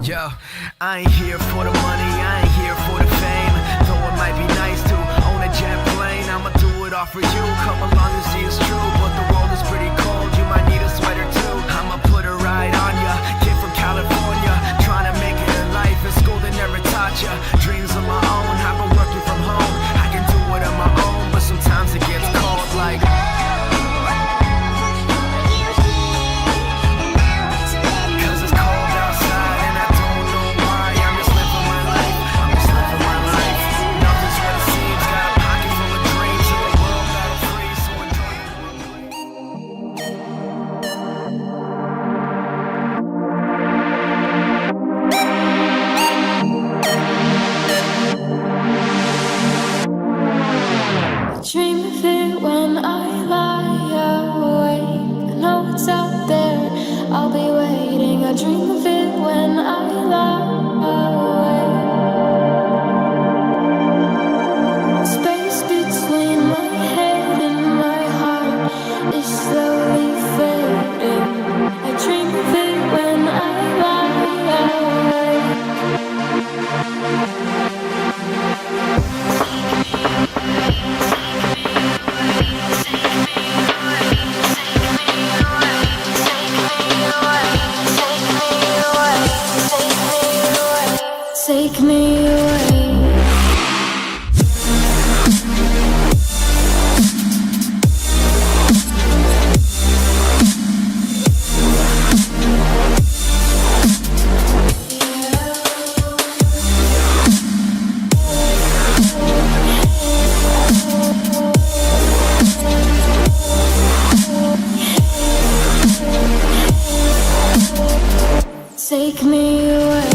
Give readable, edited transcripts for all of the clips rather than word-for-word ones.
Yo, I ain't here for the money, I ain't here for the fame. Though it might be nice to own a jet plane, I'ma do it all for you. Come along and see it's true, but the world is pretty cold. You might need a sweater too. I'ma put a ride on ya. Kid from California, trying to make it in life. In school they never taught ya. Dreams of my own, I've been working from home. I can do it on my own, but sometimes it gets cold like. Dream of it when I lie awake. I know it's out there, I'll be waiting. I dream of it when I lie awake. Space between my head and my heart is slowly fading. I dream of it when I lie awake. Take me away. Take me away.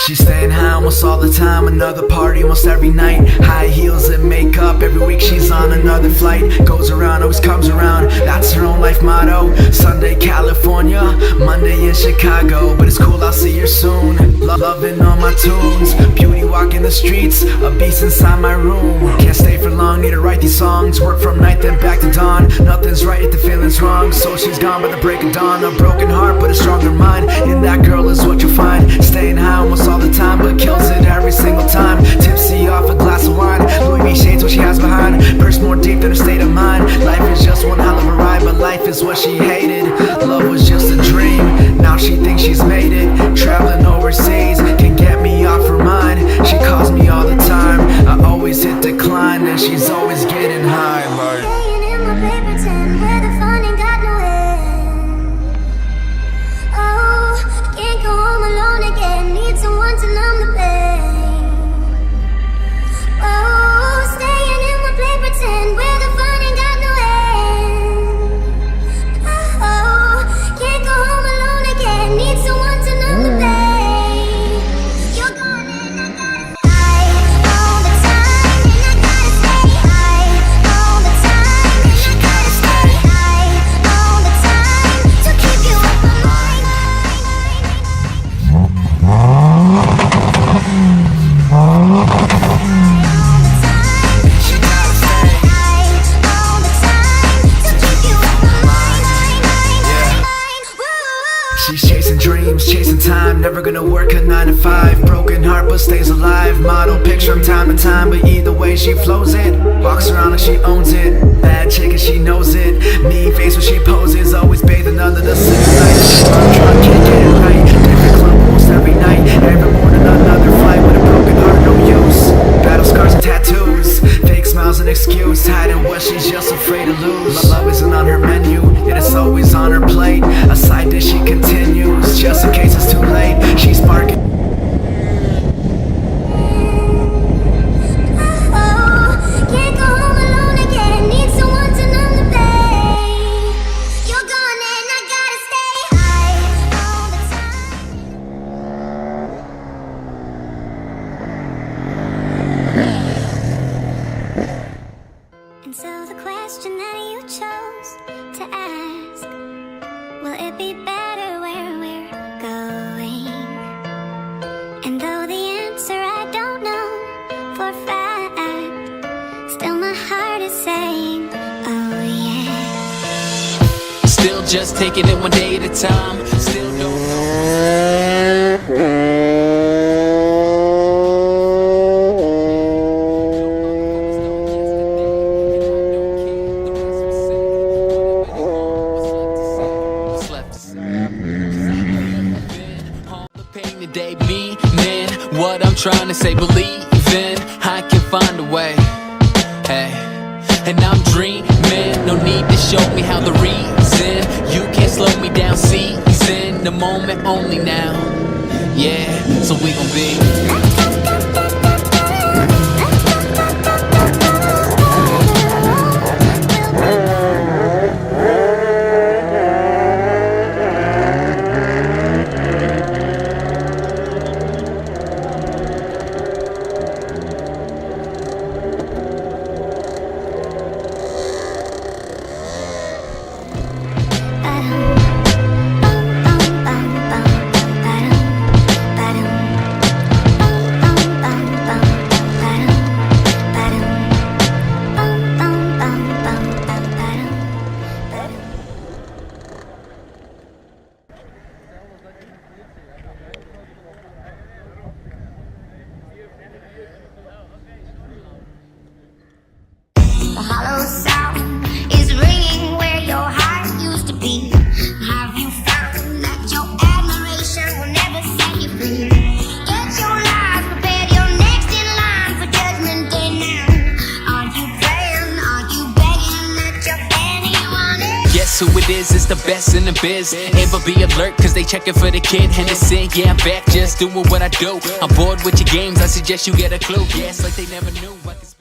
She's staying high almost all the time, another party almost every night. High heels and makeup, every week she's on another flight. Goes around, always comes around, that's her own life motto. Sunday California, Monday in Chicago. But it's cool, I'll see her soon. Loving all my tunes, beauty walking the streets, a beast inside my room. Can't stay for long, need to write these songs. Work from night then back to dawn. Nothing's right if the feeling's wrong, so she's gone by the break of dawn. A broken heart but a stronger mind, in that girl is what you'll find. Staying high almost all the time, but kills it every single time. Tipsy off a glass of wine, Louis V shades what she has behind. Purse more deep than her state of mind. Life is just one hell of a ride, but life is what she hated. Love was just a dream, now she thinks she's made it. Traveling overseas can get me off her mind. She calls me all the time, I always hit decline, and she's always getting high like Staying in my paper tin where the fun ain't got no end. Oh, can't go home alone again, need someone to numb the pain. Oh, staying in my paper tin where the fun ain't got no end. Oh, can't go home alone again, need someone to numb the pain. You're gone and I gotta stay all the time, and I gotta stay high all the time. I'm never gonna work a 9 to 5. Broken heart but stays alive. Model picture from time to time, but either way she flows it. Walks around like she owns it. Bad chick and she knows it. Mean face when she poses, always bathing under the city lights. Drunk, can't get it right. Different club almost every night. Every morning another flight with a broken heart, no use. Battle scars and tattoos, fake smiles and excuse, hiding what she's just afraid to lose. Love isn't on her menu, yet it's always on her plate. A side dish she continues, just in case it's too late. She's sparking. And so the question that you chose to ask, will it be better where we're going? And though the answer I don't know for a fact, still my heart is saying, oh yeah. Still just taking it one day at a time. Still don't know. Today, meaning what I'm trying to say, believe in, I can find a way, hey, and I'm dreaming, no need to show me how the reason, you can't slow me down, season, the moment only now, yeah, so we gon' be. The hollow sound is ringing where your heart used to be. Have you found that your admiration will never set you free? Get your life prepared, you're next in line for judgment day now. Are you praying? Are you begging that your anyone is? Guess who it is, it's the best in the biz. Ever be alert, cause they checking for the kid Henderson. Yeah, I'm back, just doing what I do. I'm bored with your games, I suggest you get a clue. Yeah, it's like they never knew I could